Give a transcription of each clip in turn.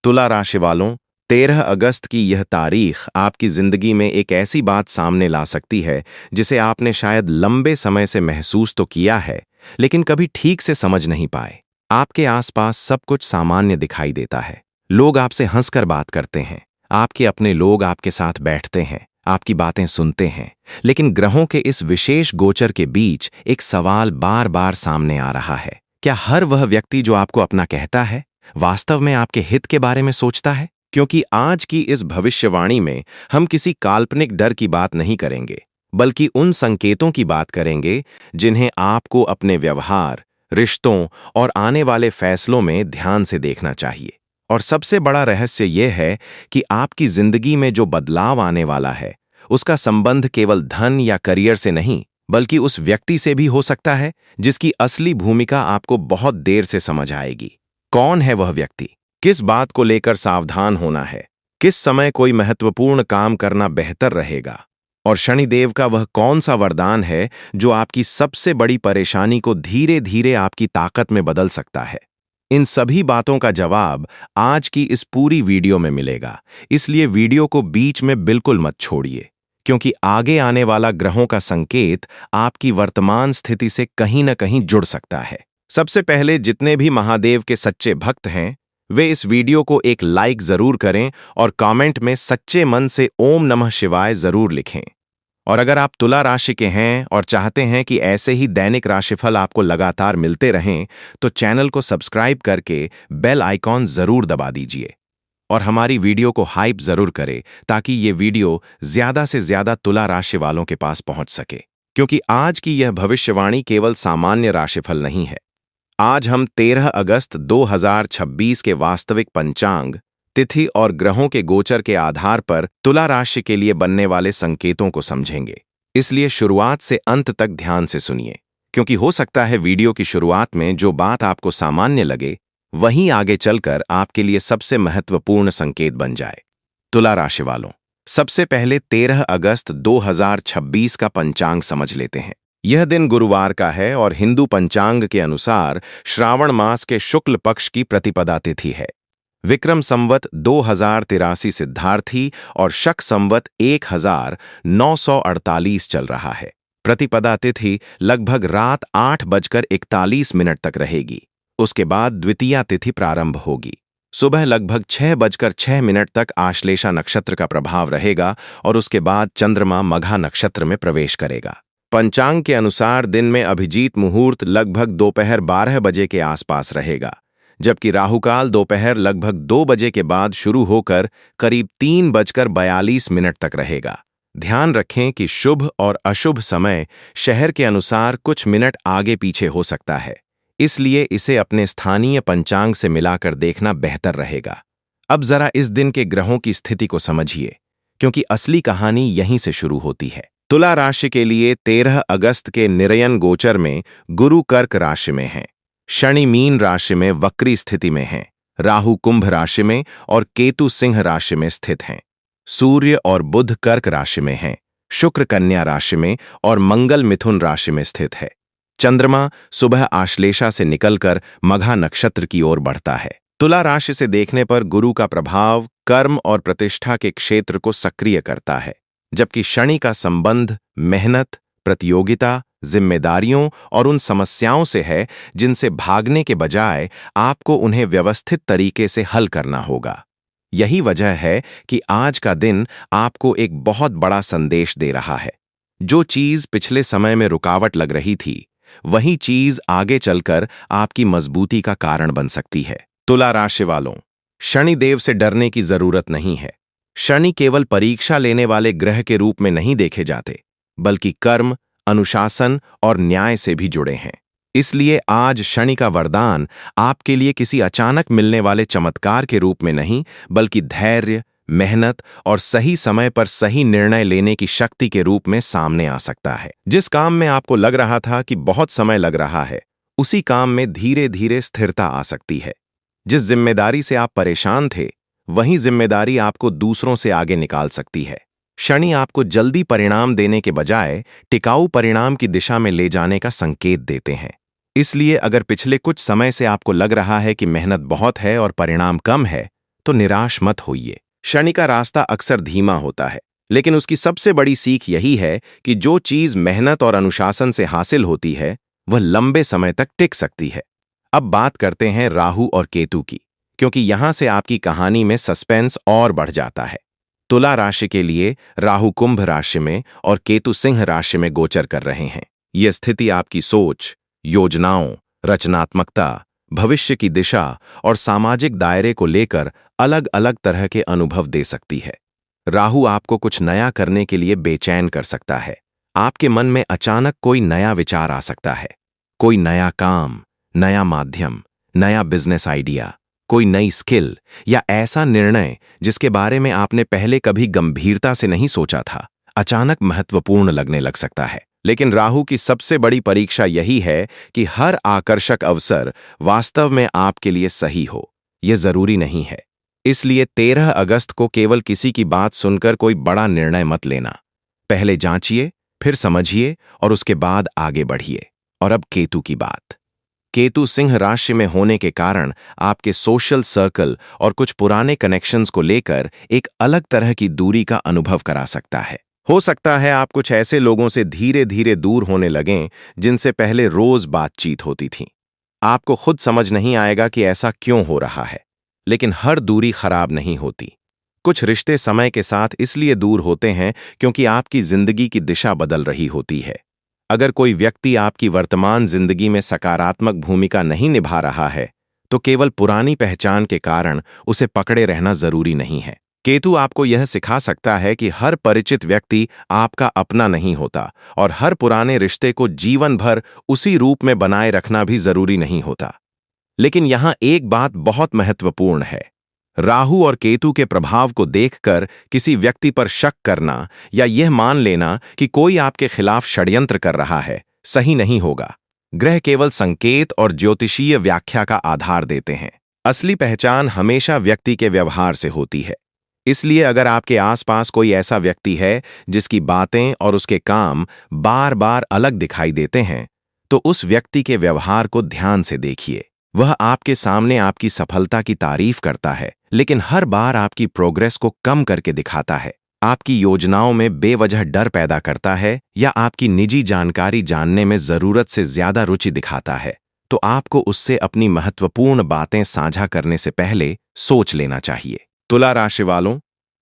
तुला राशि वालों, 13 अगस्त की यह तारीख आपकी जिंदगी में एक ऐसी बात सामने ला सकती है जिसे आपने शायद लंबे समय से महसूस तो किया है, लेकिन कभी ठीक से समझ नहीं पाए। आपके आसपास सब कुछ सामान्य दिखाई देता है। लोग आपसे हंसकर बात करते हैं, आपके अपने लोग आपके साथ बैठते हैं, आपकी बातें सुनते हैं, लेकिन ग्रहों के इस विशेष गोचर के बीच एक सवाल बार बार सामने आ रहा है। क्या हर वह व्यक्ति जो आपको अपना कहता है वास्तव में आपके हित के बारे में सोचता है? क्योंकि आज की इस भविष्यवाणी में हम किसी काल्पनिक डर की बात नहीं करेंगे, बल्कि उन संकेतों की बात करेंगे जिन्हें आपको अपने व्यवहार, रिश्तों और आने वाले फैसलों में ध्यान से देखना चाहिए। और सबसे बड़ा रहस्य यह है कि आपकी जिंदगी में जो बदलाव आने वाला है, उसका संबंध केवल धन या करियर से नहीं, बल्कि उस व्यक्ति से भी हो सकता है जिसकी असली भूमिका आपको बहुत देर से समझ आएगी। कौन है वह व्यक्ति? किस बात को लेकर सावधान होना है? किस समय कोई महत्वपूर्ण काम करना बेहतर रहेगा? और शनिदेव का वह कौन सा वरदान है जो आपकी सबसे बड़ी परेशानी को धीरे धीरे आपकी ताकत में बदल सकता है? इन सभी बातों का जवाब आज की इस पूरी वीडियो में मिलेगा, इसलिए वीडियो को बीच में बिल्कुल मत छोड़िए, क्योंकि आगे आने वाला ग्रहों का संकेत आपकी वर्तमान स्थिति से कहीं न कहीं जुड़ सकता है। सबसे पहले जितने भी महादेव के सच्चे भक्त हैं, वे इस वीडियो को एक लाइक जरूर करें और कमेंट में सच्चे मन से ओम नमः शिवाय जरूर लिखें। और अगर आप तुला राशि के हैं और चाहते हैं कि ऐसे ही दैनिक राशिफल आपको लगातार मिलते रहें, तो चैनल को सब्सक्राइब करके बेल आइकॉन जरूर दबा दीजिए और हमारी वीडियो को हाइप जरूर करें ताकि ये वीडियो ज्यादा से ज्यादा तुला राशि वालों के पास पहुंच सके। क्योंकि आज की यह भविष्यवाणी केवल सामान्य राशिफल नहीं है। आज हम 13 अगस्त 2026 के वास्तविक पंचांग, तिथि और ग्रहों के गोचर के आधार पर तुला राशि के लिए बनने वाले संकेतों को समझेंगे। इसलिए शुरुआत से अंत तक ध्यान से सुनिए, क्योंकि हो सकता है वीडियो की शुरुआत में जो बात आपको सामान्य लगे, वहीं आगे चलकर आपके लिए सबसे महत्वपूर्ण संकेत बन जाए। तुला राशि वालों, सबसे पहले 13 अगस्त 2026 का पंचांग समझ लेते हैं। यह दिन गुरुवार का है और हिंदू पंचांग के अनुसार श्रावण मास के शुक्ल पक्ष की प्रतिपदा तिथि है। विक्रम संवत 2083 सिद्धार्थी और शक संवत 1948 चल रहा है। प्रतिपदा तिथि लगभग रात 8:41 तक रहेगी। उसके बाद द्वितीया तिथि प्रारंभ होगी। सुबह लगभग 6:06 तक आश्लेषा नक्षत्र का प्रभाव रहेगा और उसके बाद चंद्रमा मघा नक्षत्र में प्रवेश करेगा। पंचांग के अनुसार दिन में अभिजीत मुहूर्त लगभग दोपहर 12 बजे के आसपास रहेगा, जबकि राहुकाल दोपहर लगभग 2 बजे के बाद शुरू होकर करीब 3:42 तक रहेगा। ध्यान रखें कि शुभ और अशुभ समय शहर के अनुसार कुछ मिनट आगे पीछे हो सकता है, इसलिए इसे अपने स्थानीय पंचांग से मिलाकर देखना बेहतर रहेगा। अब जरा इस दिन के ग्रहों की स्थिति को समझिए, क्योंकि असली कहानी यहीं से शुरू होती है। तुला राशि के लिए 13 अगस्त के निरयन गोचर में गुरु कर्क राशि में है, शनि मीन राशि में वक्री स्थिति में है, राहु कुंभ राशि में और केतु सिंह राशि में स्थित हैं। सूर्य और बुध कर्क राशि में हैं, शुक्र कन्या राशि में और मंगल मिथुन राशि में स्थित है। चंद्रमा सुबह आश्लेषा से निकलकर मघा नक्षत्र की ओर बढ़ता है। तुला राशि से देखने पर गुरु का प्रभाव कर्म और प्रतिष्ठा के क्षेत्र को सक्रिय करता है, जबकि शनि का संबंध मेहनत, प्रतियोगिता, जिम्मेदारियों और उन समस्याओं से है जिनसे भागने के बजाय आपको उन्हें व्यवस्थित तरीके से हल करना होगा। यही वजह है कि आज का दिन आपको एक बहुत बड़ा संदेश दे रहा है। जो चीज पिछले समय में रुकावट लग रही थी, वही चीज आगे चलकर आपकी मजबूती का कारण बन सकती है। तुला राशि वालों, शनि देव से डरने की जरूरत नहीं है। शनि केवल परीक्षा लेने वाले ग्रह के रूप में नहीं देखे जाते, बल्कि कर्म, अनुशासन और न्याय से भी जुड़े हैं। इसलिए आज शनि का वरदान आपके लिए किसी अचानक मिलने वाले चमत्कार के रूप में नहीं, बल्कि धैर्य, मेहनत और सही समय पर सही निर्णय लेने की शक्ति के रूप में सामने आ सकता है। जिस काम में आपको लग रहा था कि बहुत समय लग रहा है, उसी काम में धीरे धीरे स्थिरता आ सकती है। जिस जिम्मेदारी से आप परेशान थे, वही जिम्मेदारी आपको दूसरों से आगे निकाल सकती है। शनि आपको जल्दी परिणाम देने के बजाय टिकाऊ परिणाम की दिशा में ले जाने का संकेत देते हैं। इसलिए अगर पिछले कुछ समय से आपको लग रहा है कि मेहनत बहुत है और परिणाम कम है, तो निराश मत होइए। शनि का रास्ता अक्सर धीमा होता है, लेकिन उसकी सबसे बड़ी सीख यही है कि जो चीज मेहनत और अनुशासन से हासिल होती है वह लंबे समय तक टिक सकती है। अब बात करते हैं राहु और केतु की, क्योंकि यहां से आपकी कहानी में सस्पेंस और बढ़ जाता है। तुला राशि के लिए राहु कुंभ राशि में और केतु सिंह राशि में गोचर कर रहे हैं। यह स्थिति आपकी सोच, योजनाओं, रचनात्मकता, भविष्य की दिशा और सामाजिक दायरे को लेकर अलग अलग तरह के अनुभव दे सकती है। राहु आपको कुछ नया करने के लिए बेचैन कर सकता है। आपके मन में अचानक कोई नया विचार आ सकता है, कोई नया काम, नया माध्यम, नया बिजनेस आइडिया, कोई नई स्किल या ऐसा निर्णय जिसके बारे में आपने पहले कभी गंभीरता से नहीं सोचा था, अचानक महत्वपूर्ण लगने लग सकता है। लेकिन राहु की सबसे बड़ी परीक्षा यही है कि हर आकर्षक अवसर वास्तव में आपके लिए सही हो, यह जरूरी नहीं है। इसलिए 13 अगस्त को केवल किसी की बात सुनकर कोई बड़ा निर्णय मत लेना। पहले जांचिए, फिर समझिए और उसके बाद आगे बढ़िए। और अब केतु की बात। केतु सिंह राशि में होने के कारण आपके सोशल सर्कल और कुछ पुराने कनेक्शंस को लेकर एक अलग तरह की दूरी का अनुभव करा सकता है। हो सकता है आप कुछ ऐसे लोगों से धीरे धीरे दूर होने लगें जिनसे पहले रोज बातचीत होती थी। आपको खुद समझ नहीं आएगा कि ऐसा क्यों हो रहा है, लेकिन हर दूरी खराब नहीं होती। कुछ रिश्ते समय के साथ इसलिए दूर होते हैं क्योंकि आपकी जिंदगी की दिशा बदल रही होती है। अगर कोई व्यक्ति आपकी वर्तमान जिंदगी में सकारात्मक भूमिका नहीं निभा रहा है, तो केवल पुरानी पहचान के कारण उसे पकड़े रहना जरूरी नहीं है। केतु आपको यह सिखा सकता है कि हर परिचित व्यक्ति आपका अपना नहीं होता और हर पुराने रिश्ते को जीवन भर उसी रूप में बनाए रखना भी जरूरी नहीं होता। लेकिन यहां एक बात बहुत महत्वपूर्ण है। राहु और केतु के प्रभाव को देखकर किसी व्यक्ति पर शक करना या यह मान लेना कि कोई आपके खिलाफ षड्यंत्र कर रहा है, सही नहीं होगा। ग्रह केवल संकेत और ज्योतिषीय व्याख्या का आधार देते हैं। असली पहचान हमेशा व्यक्ति के व्यवहार से होती है। इसलिए अगर आपके आसपास कोई ऐसा व्यक्ति है जिसकी बातें और उसके काम बार बार अलग दिखाई देते हैं, तो उस व्यक्ति के व्यवहार को ध्यान से देखिए। वह आपके सामने आपकी सफलता की तारीफ करता है, लेकिन हर बार आपकी प्रोग्रेस को कम करके दिखाता है। आपकी योजनाओं में बेवजह डर पैदा करता है या आपकी निजी जानकारी जानने में जरूरत से ज्यादा रुचि दिखाता है, तो आपको उससे अपनी महत्वपूर्ण बातें साझा करने से पहले सोच लेना चाहिए। तुला राशि वालों,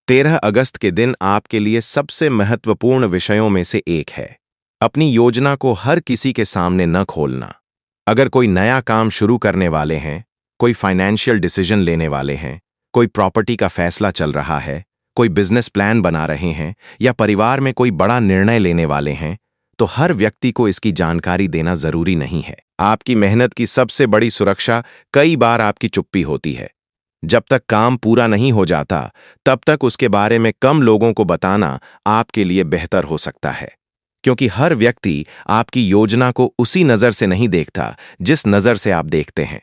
13 अगस्त के दिन आपके लिए सबसे महत्वपूर्ण विषयों में से एक है अपनी योजना को हर किसी के सामने न खोलना। अगर कोई नया काम शुरू करने वाले हैं, कोई फाइनेंशियल डिसीजन लेने वाले हैं, कोई प्रॉपर्टी का फैसला चल रहा है, कोई बिजनेस प्लान बना रहे हैं या परिवार में कोई बड़ा निर्णय लेने वाले हैं, तो हर व्यक्ति को इसकी जानकारी देना जरूरी नहीं है। आपकी मेहनत की सबसे बड़ी सुरक्षा कई बार आपकी चुप्पी होती है। जब तक काम पूरा नहीं हो जाता, तब तक उसके बारे में कम लोगों को बताना आपके लिए बेहतर हो सकता है, क्योंकि हर व्यक्ति आपकी योजना को उसी नजर से नहीं देखता जिस नजर से आप देखते हैं।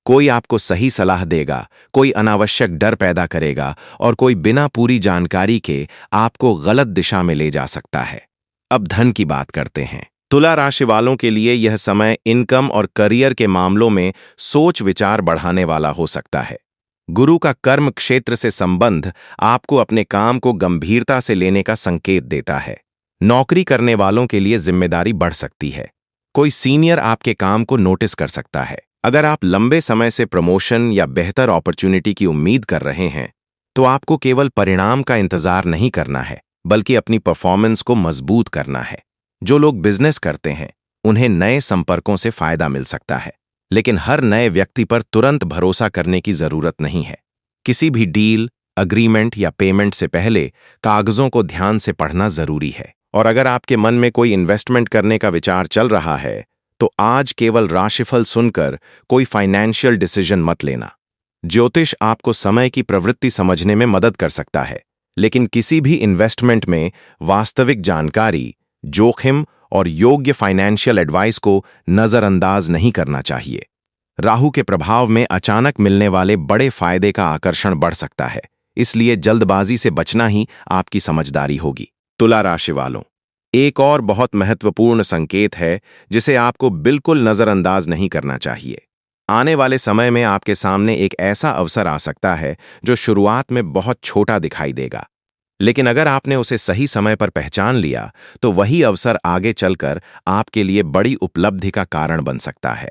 कोई आपको सही सलाह देगा, कोई अनावश्यक डर पैदा करेगा और कोई बिना पूरी जानकारी के आपको गलत दिशा में ले जा सकता है। अब धन की बात करते हैं। तुला राशि वालों के लिए यह समय इनकम और करियर के मामलों में सोच विचार बढ़ाने वाला हो सकता है। गुरु का कर्म क्षेत्र से संबंध आपको अपने काम को गंभीरता से लेने का संकेत देता है। नौकरी करने वालों के लिए जिम्मेदारी बढ़ सकती है। कोई सीनियर आपके काम को नोटिस कर सकता है। अगर आप लंबे समय से प्रमोशन या बेहतर अपॉर्चुनिटी की उम्मीद कर रहे हैं, तो आपको केवल परिणाम का इंतजार नहीं करना है, बल्कि अपनी परफॉर्मेंस को मजबूत करना है। जो लोग बिजनेस करते हैं, उन्हें नए संपर्कों से फायदा मिल सकता है, लेकिन हर नए व्यक्ति पर तुरंत भरोसा करने की जरूरत नहीं है। किसी भी डील, अग्रीमेंट या पेमेंट से पहले कागजों को ध्यान से पढ़ना जरूरी है। और अगर आपके मन में कोई इन्वेस्टमेंट करने का विचार चल रहा है, तो आज केवल राशिफल सुनकर कोई फाइनेंशियल डिसीजन मत लेना। ज्योतिष आपको समय की प्रवृत्ति समझने में मदद कर सकता है, लेकिन किसी भी इन्वेस्टमेंट में वास्तविक जानकारी, जोखिम और योग्य फाइनेंशियल एडवाइस को नजरअंदाज नहीं करना चाहिए। राहु के प्रभाव में अचानक मिलने वाले बड़े फायदे का आकर्षण बढ़ सकता है, इसलिए जल्दबाजी से बचना ही आपकी समझदारी होगी। तुला राशि वालों, एक और बहुत महत्वपूर्ण संकेत है जिसे आपको बिल्कुल नजरअंदाज नहीं करना चाहिए। आने वाले समय में आपके सामने एक ऐसा अवसर आ सकता है जो शुरुआत में बहुत छोटा दिखाई देगा, लेकिन अगर आपने उसे सही समय पर पहचान लिया तो वही अवसर आगे चलकर आपके लिए बड़ी उपलब्धि का कारण बन सकता है।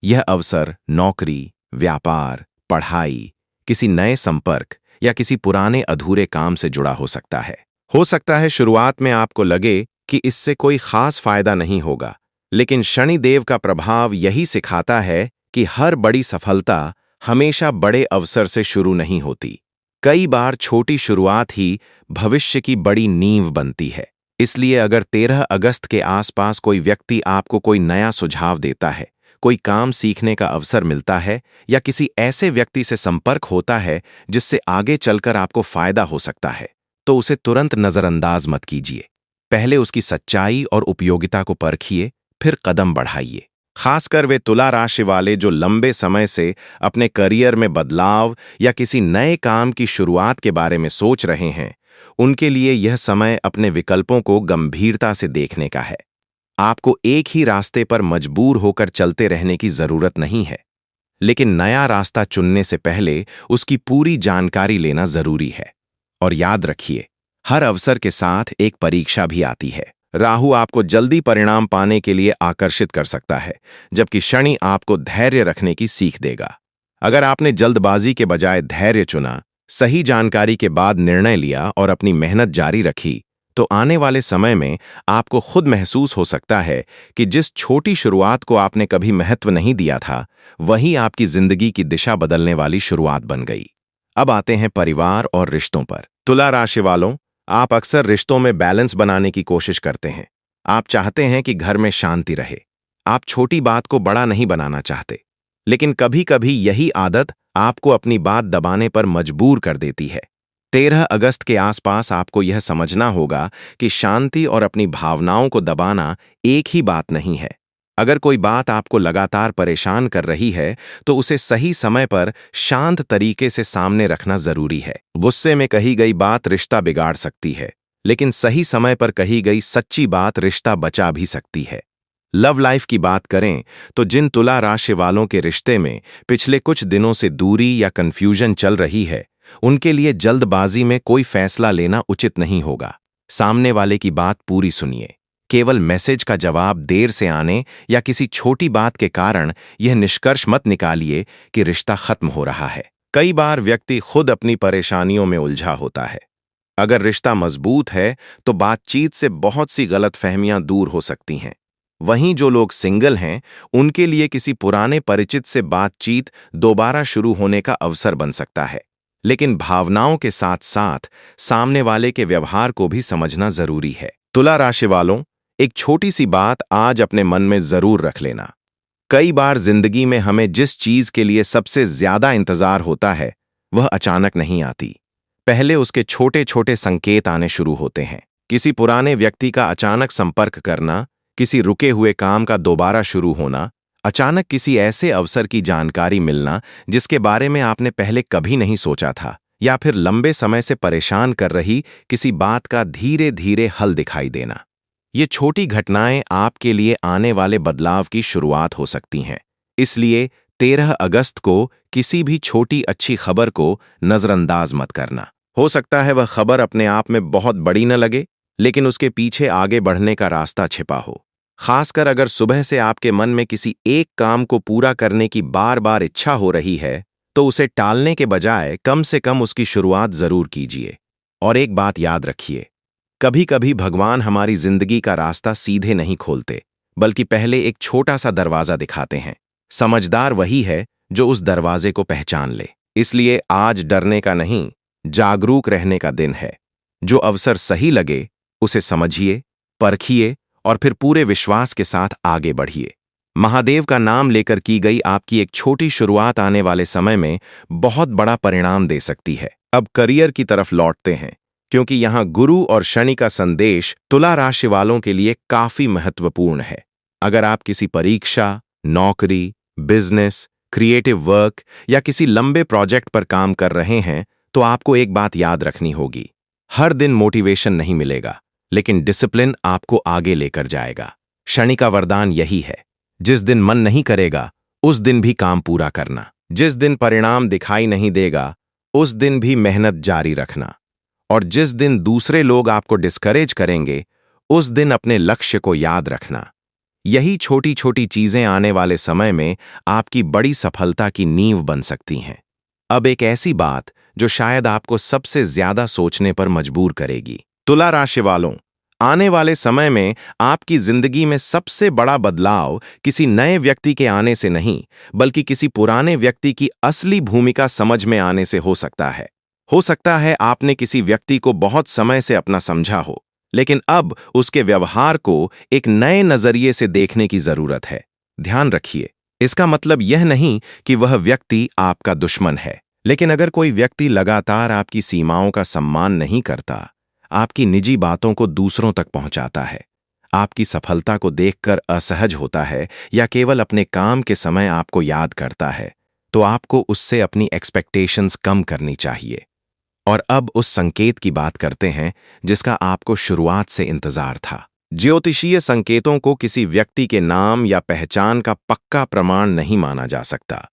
यह अवसर नौकरी, व्यापार, पढ़ाई, किसी नए संपर्क या किसी पुराने अधूरे काम से जुड़ा हो सकता है। हो सकता है शुरुआत में आपको लगे कि इससे कोई खास फायदा नहीं होगा, लेकिन शनिदेव का प्रभाव यही सिखाता है कि हर बड़ी सफलता हमेशा बड़े अवसर से शुरू नहीं होती। कई बार छोटी शुरुआत ही भविष्य की बड़ी नींव बनती है। इसलिए अगर 13 अगस्त के आसपास कोई व्यक्ति आपको कोई नया सुझाव देता है, कोई काम सीखने का अवसर मिलता है या किसी ऐसे व्यक्ति से संपर्क होता है जिससे आगे चलकर आपको फायदा हो सकता है, तो उसे तुरंत नजरअंदाज मत कीजिए। पहले उसकी सच्चाई और उपयोगिता को परखिए, फिर कदम बढ़ाइए। खासकर वे तुला राशि वाले जो लंबे समय से अपने करियर में बदलाव या किसी नए काम की शुरुआत के बारे में सोच रहे हैं, उनके लिए यह समय अपने विकल्पों को गंभीरता से देखने का है। आपको एक ही रास्ते पर मजबूर होकर चलते रहने की जरूरत नहीं है, लेकिन नया रास्ता चुनने से पहले उसकी पूरी जानकारी लेना जरूरी है। और याद रखिए, हर अवसर के साथ एक परीक्षा भी आती है। राहु आपको जल्दी परिणाम पाने के लिए आकर्षित कर सकता है, जबकि शनि आपको धैर्य रखने की सीख देगा। अगर आपने जल्दबाजी के बजाय धैर्य चुना, सही जानकारी के बाद निर्णय लिया और अपनी मेहनत जारी रखी, तो आने वाले समय में आपको खुद महसूस हो सकता है कि जिस छोटी शुरुआत को आपने कभी महत्व नहीं दिया था, वही आपकी जिंदगी की दिशा बदलने वाली शुरुआत बन गई। अब आते हैं परिवार और रिश्तों पर। तुला राशि वालों, आप अक्सर रिश्तों में बैलेंस बनाने की कोशिश करते हैं। आप चाहते हैं कि घर में शांति रहे। आप छोटी बात को बड़ा नहीं बनाना चाहते, लेकिन कभी-कभी यही आदत आपको अपनी बात दबाने पर मजबूर कर देती है। 13 अगस्त के आसपास आपको यह समझना होगा कि शांति और अपनी भावनाओं को दबाना एक ही बात नहीं है। अगर कोई बात आपको लगातार परेशान कर रही है, तो उसे सही समय पर शांत तरीके से सामने रखना जरूरी है। गुस्से में कही गई बात रिश्ता बिगाड़ सकती है, लेकिन सही समय पर कही गई सच्ची बात रिश्ता बचा भी सकती है। लव लाइफ की बात करें तो जिन तुला राशि वालों के रिश्ते में पिछले कुछ दिनों से दूरी या कंफ्यूजन चल रही है, उनके लिए जल्दबाजी में कोई फैसला लेना उचित नहीं होगा। सामने वाले की बात पूरी सुनिए। केवल मैसेज का जवाब देर से आने या किसी छोटी बात के कारण यह निष्कर्ष मत निकालिए कि रिश्ता खत्म हो रहा है। कई बार व्यक्ति खुद अपनी परेशानियों में उलझा होता है। अगर रिश्ता मजबूत है तो बातचीत से बहुत सी गलतफहमियां दूर हो सकती हैं। वहीं जो लोग सिंगल हैं, उनके लिए किसी पुराने परिचित से बातचीत दोबारा शुरू होने का अवसर बन सकता है। लेकिन भावनाओं के साथ साथ सामने वाले के व्यवहार को भी समझना जरूरी है। तुला राशि वालों, एक छोटी सी बात आज अपने मन में जरूर रख लेना। कई बार जिंदगी में हमें जिस चीज के लिए सबसे ज्यादा इंतजार होता है, वह अचानक नहीं आती। पहले उसके छोटे छोटे संकेत आने शुरू होते हैं। किसी पुराने व्यक्ति का अचानक संपर्क करना, किसी रुके हुए काम का दोबारा शुरू होना, अचानक किसी ऐसे अवसर की जानकारी मिलना जिसके बारे में आपने पहले कभी नहीं सोचा था, या फिर लंबे समय से परेशान कर रही किसी बात का धीरे धीरे हल दिखाई देना। ये छोटी घटनाएं आपके लिए आने वाले बदलाव की शुरुआत हो सकती हैं। इसलिए 13 अगस्त को किसी भी छोटी अच्छी खबर को नजरअंदाज मत करना। हो सकता है वह खबर अपने आप में बहुत बड़ी न लगे, लेकिन उसके पीछे आगे बढ़ने का रास्ता छिपा हो। खासकर अगर सुबह से आपके मन में किसी एक काम को पूरा करने की बार बार इच्छा हो रही है, तो उसे टालने के बजाय कम से कम उसकी शुरुआत जरूर कीजिए। और एक बात याद रखिए, कभी कभी भगवान हमारी जिंदगी का रास्ता सीधे नहीं खोलते, बल्कि पहले एक छोटा सा दरवाजा दिखाते हैं। समझदार वही है जो उस दरवाजे को पहचान ले। इसलिए आज डरने का नहीं, जागरूक रहने का दिन है। जो अवसर सही लगे उसे समझिए, परखिए और फिर पूरे विश्वास के साथ आगे बढ़िए। महादेव का नाम लेकर की गई आपकी एक छोटी शुरुआत आने वाले समय में बहुत बड़ा परिणाम दे सकती है। अब करियर की तरफ लौटते हैं, क्योंकि यहां गुरु और शनि का संदेश तुला राशि वालों के लिए काफी महत्वपूर्ण है। अगर आप किसी परीक्षा, नौकरी, बिजनेस, क्रिएटिव वर्क या किसी लंबे प्रोजेक्ट पर काम कर रहे हैं, तो आपको एक बात याद रखनी होगी। हर दिन मोटिवेशन नहीं मिलेगा, लेकिन डिसिप्लिन आपको आगे लेकर जाएगा। शनि का वरदान यही है, जिस दिन मन नहीं करेगा उस दिन भी काम पूरा करना। जिस दिन परिणाम दिखाई नहीं देगा, उस दिन भी मेहनत जारी रखना। और जिस दिन दूसरे लोग आपको डिस्करेज करेंगे, उस दिन अपने लक्ष्य को याद रखना। यही छोटी छोटी चीजें आने वाले समय में आपकी बड़ी सफलता की नींव बन सकती हैं। अब एक ऐसी बात जो शायद आपको सबसे ज्यादा सोचने पर मजबूर करेगी। तुला राशि वालों, आने वाले समय में आपकी जिंदगी में सबसे बड़ा बदलाव किसी नए व्यक्ति के आने से नहीं, बल्कि किसी पुराने व्यक्ति की असली भूमिका समझ में आने से हो सकता है। हो सकता है आपने किसी व्यक्ति को बहुत समय से अपना समझा हो, लेकिन अब उसके व्यवहार को एक नए नजरिए से देखने की जरूरत है। ध्यान रखिए, इसका मतलब यह नहीं कि वह व्यक्ति आपका दुश्मन है, लेकिन अगर कोई व्यक्ति लगातार आपकी सीमाओं का सम्मान नहीं करता, आपकी निजी बातों को दूसरों तक पहुंचाता है, आपकी सफलता को देखकर असहज होता है या केवल अपने काम के समय आपको याद करता है, तो आपको उससे अपनी एक्सपेक्टेशंस कम करनी चाहिए। और अब उस संकेत की बात करते हैं जिसका आपको शुरुआत से इंतजार था। ज्योतिषीय संकेतों को किसी व्यक्ति के नाम या पहचान का पक्का प्रमाण नहीं माना जा सकता,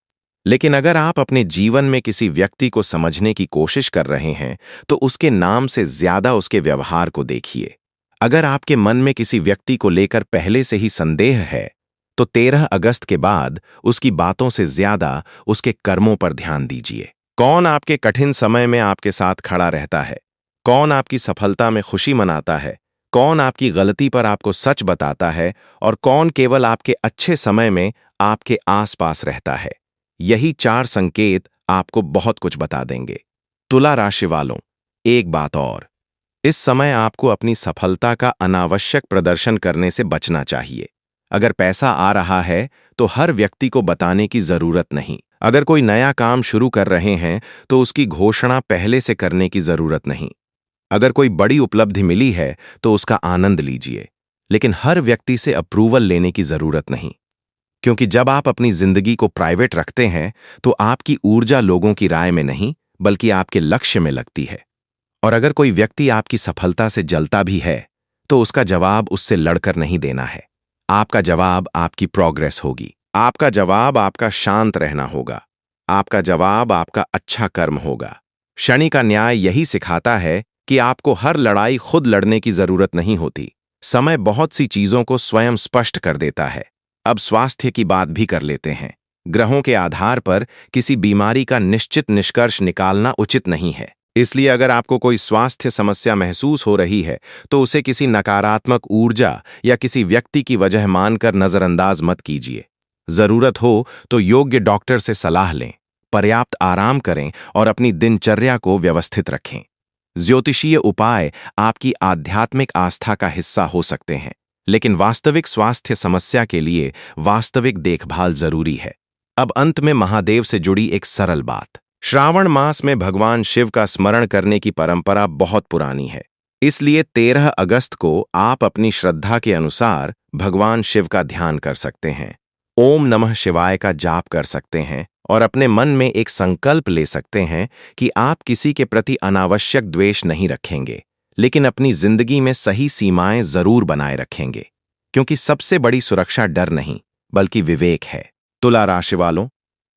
लेकिन अगर आप अपने जीवन में किसी व्यक्ति को समझने की कोशिश कर रहे हैं, तो उसके नाम से ज्यादा उसके व्यवहार को देखिए। अगर आपके मन में किसी व्यक्ति को लेकर पहले से ही संदेह है, तो 13 अगस्त के बाद उसकी बातों से ज्यादा उसके कर्मों पर ध्यान दीजिए। कौन आपके कठिन समय में आपके साथ खड़ा रहता है? कौन आपकी सफलता में खुशी मनाता है? कौन आपकी गलती पर आपको सच बताता है? और कौन केवल आपके अच्छे समय में आपके आसपास रहता है? यही 4 संकेत आपको बहुत कुछ बता देंगे। तुला राशि वालों, एक बात और, इस समय आपको अपनी सफलता का अनावश्यक प्रदर्शन करने से बचना चाहिए। अगर पैसा आ रहा है, तो हर व्यक्ति को बताने की जरूरत नहीं। अगर कोई नया काम शुरू कर रहे हैं, तो उसकी घोषणा पहले से करने की जरूरत नहीं। अगर कोई बड़ी उपलब्धि मिली है, तो उसका आनंद लीजिए, लेकिन हर व्यक्ति से अप्रूवल लेने की जरूरत नहीं। क्योंकि जब आप अपनी जिंदगी को प्राइवेट रखते हैं, तो आपकी ऊर्जा लोगों की राय में नहीं, बल्कि आपके लक्ष्य में लगती है। और अगर कोई व्यक्ति आपकी सफलता से जलता भी है, तो उसका जवाब उससे लड़कर नहीं देना है। आपका जवाब आपकी प्रोग्रेस होगी। आपका जवाब आपका शांत रहना होगा। आपका जवाब आपका अच्छा कर्म होगा। शनि का न्याय यही सिखाता है कि आपको हर लड़ाई खुद लड़ने की जरूरत नहीं होती। समय बहुत सी चीजों को स्वयं स्पष्ट कर देता है। अब स्वास्थ्य की बात भी कर लेते हैं। ग्रहों के आधार पर किसी बीमारी का निश्चित निष्कर्ष निकालना उचित नहीं है। इसलिए अगर आपको कोई स्वास्थ्य समस्या महसूस हो रही है, तो उसे किसी नकारात्मक ऊर्जा या किसी व्यक्ति की वजह मानकर नजरअंदाज मत कीजिए। जरूरत हो तो योग्य डॉक्टर से सलाह लें, पर्याप्त आराम करें और अपनी दिनचर्या को व्यवस्थित रखें। ज्योतिषीय उपाय आपकी आध्यात्मिक आस्था का हिस्सा हो सकते हैं, लेकिन वास्तविक स्वास्थ्य समस्या के लिए वास्तविक देखभाल जरूरी है। अब अंत में महादेव से जुड़ी एक सरल बात। श्रावण मास में भगवान शिव का स्मरण करने की परंपरा बहुत पुरानी है। इसलिए 13 अगस्त को आप अपनी श्रद्धा के अनुसार भगवान शिव का ध्यान कर सकते हैं, ओम नमः शिवाय का जाप कर सकते हैं और अपने मन में एक संकल्प ले सकते हैं कि आप किसी के प्रति अनावश्यक द्वेष नहीं रखेंगे, लेकिन अपनी जिंदगी में सही सीमाएं जरूर बनाए रखेंगे। क्योंकि सबसे बड़ी सुरक्षा डर नहीं, बल्कि विवेक है। तुला राशि वालों,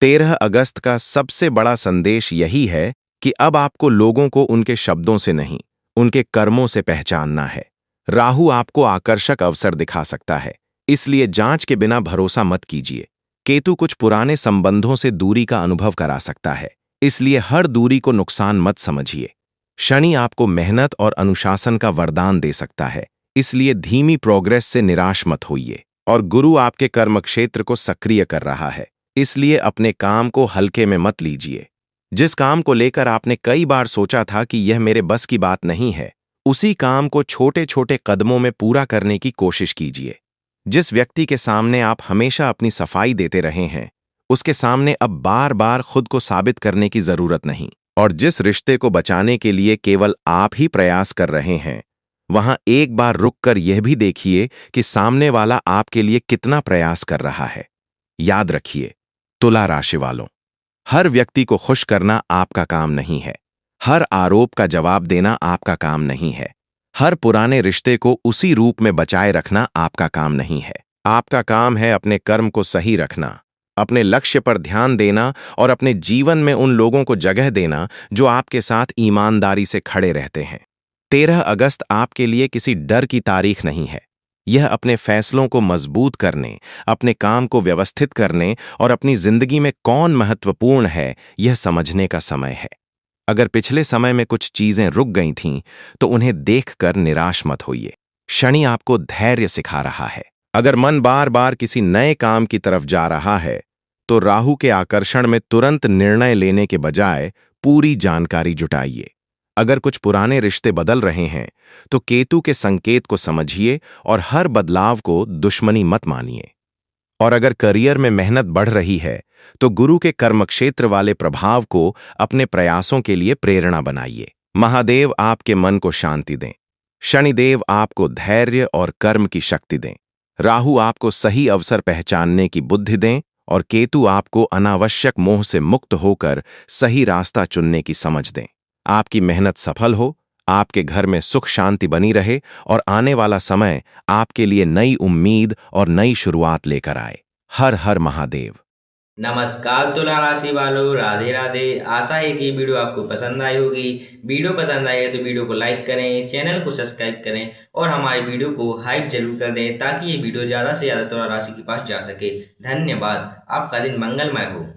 13 अगस्त का सबसे बड़ा संदेश यही है कि अब आपको लोगों को उनके शब्दों से नहीं, उनके कर्मों से पहचानना है। राहु आपको आकर्षक अवसर दिखा सकता है, इसलिए जांच के बिना भरोसा मत कीजिए। केतु कुछ पुराने संबंधों से दूरी का अनुभव करा सकता है, इसलिए हर दूरी को नुकसान मत समझिए। शनि आपको मेहनत और अनुशासन का वरदान दे सकता है, इसलिए धीमी प्रोग्रेस से निराश मत होइए। और गुरु आपके कर्म क्षेत्र को सक्रिय कर रहा है, इसलिए अपने काम को हल्के में मत लीजिए। जिस काम को लेकर आपने कई बार सोचा था कि यह मेरे बस की बात नहीं है, उसी काम को छोटे छोटे कदमों में पूरा करने की कोशिश कीजिए। जिस व्यक्ति के सामने आप हमेशा अपनी सफाई देते रहे हैं, उसके सामने अब बार बार खुद को साबित करने की जरूरत नहीं। और जिस रिश्ते को बचाने के लिए केवल आप ही प्रयास कर रहे हैं, वहां एक बार रुककर यह भी देखिए कि सामने वाला आपके लिए कितना प्रयास कर रहा है। याद रखिए, तुला राशि वालों, हर व्यक्ति को खुश करना आपका काम नहीं है। हर आरोप का जवाब देना आपका काम नहीं है। हर पुराने रिश्ते को उसी रूप में बचाए रखना आपका काम नहीं है। आपका काम है अपने कर्म को सही रखना, अपने लक्ष्य पर ध्यान देना और अपने जीवन में उन लोगों को जगह देना जो आपके साथ ईमानदारी से खड़े रहते हैं। 13 अगस्त आपके लिए किसी डर की तारीख नहीं है। यह अपने फैसलों को मजबूत करने, अपने काम को व्यवस्थित करने और अपनी जिंदगी में कौन महत्वपूर्ण है, यह समझने का समय है। अगर पिछले समय में कुछ चीजें रुक गई थीं, तो उन्हें देखकर निराश मत होइए। शनि आपको धैर्य सिखा रहा है। अगर मन बार बार किसी नए काम की तरफ जा रहा है, तो राहु के आकर्षण में तुरंत निर्णय लेने के बजाय पूरी जानकारी जुटाइए। अगर कुछ पुराने रिश्ते बदल रहे हैं, तो केतु के संकेत को समझिए और हर बदलाव को दुश्मनी मत मानिए। और अगर करियर में मेहनत बढ़ रही है, तो गुरु के कर्मक्षेत्र वाले प्रभाव को अपने प्रयासों के लिए प्रेरणा बनाइए। महादेव आपके मन को शांति दें। शनिदेव आपको धैर्य और कर्म की शक्ति दें। राहु आपको सही अवसर पहचानने की बुद्धि दें और केतु आपको अनावश्यक मोह से मुक्त होकर सही रास्ता चुनने की समझ दें। आपकी मेहनत सफल हो, आपके घर में सुख शांति बनी रहे और आने वाला समय आपके लिए नई उम्मीद और नई शुरुआत लेकर आए। हर हर महादेव। नमस्कार तुला राशि वालों, राधे राधे। आशा है कि वीडियो आपको पसंद आई होगी। वीडियो पसंद आई है तो वीडियो को लाइक करें, चैनल को सब्सक्राइब करें और हमारे वीडियो को हाइप जरूर कर दें ताकि ये वीडियो ज़्यादा से ज़्यादा तुला राशि के पास जा सके। धन्यवाद। आपका दिन मंगलमय हो।